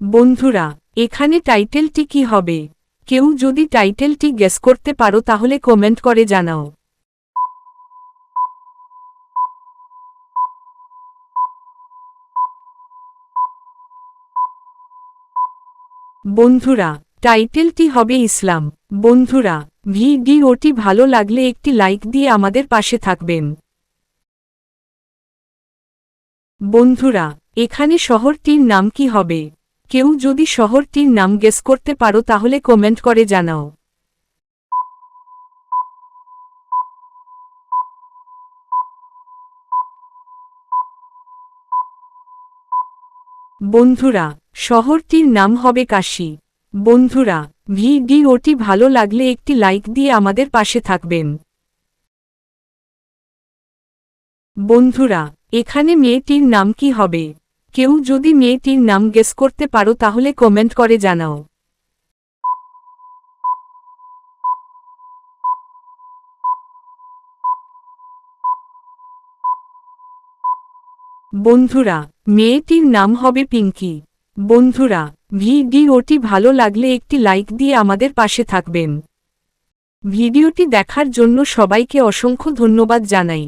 বন্ধুরা, এখানে টাইটেলটি কি হবে? কেউ যদি টাইটেলটি গেস করতে পারো তাহলে কমেন্ট করে জানাও। বন্ধুরা, টাইটেলটি হবে ইসলাম। বন্ধুরা, ভিডিওটি ভালো লাগলে একটি লাইক দিয়ে আমাদের পাশে থাকবেন। বন্ধুরা, এখানে শহরটির নাম কি হবে? কেউ যদি শহরটির নাম গেস করতে পারো তাহলে কমেন্ট করে জানাও। বন্ধুরা, শহরটির নাম হবে কাশী। বন্ধুরা, ভিডিওটি ভালো লাগলে একটি লাইক দিয়ে আমাদের পাশে থাকবেন। বন্ধুরা, এখানে মেয়েটির নাম কি হবে? কেউ যদি মেয়েটির নাম গেস করতে পারো তাহলে কমেন্ট করে জানাও। বন্ধুরা, মেয়েটির নাম হবে পিঙ্কি। বন্ধুরা, ভিডিওটি ভালো লাগলে একটি লাইক দিয়ে আমাদের পাশে থাকবেন। ভিডিওটি দেখার জন্য সবাইকে অসংখ্য ধন্যবাদ জানাই।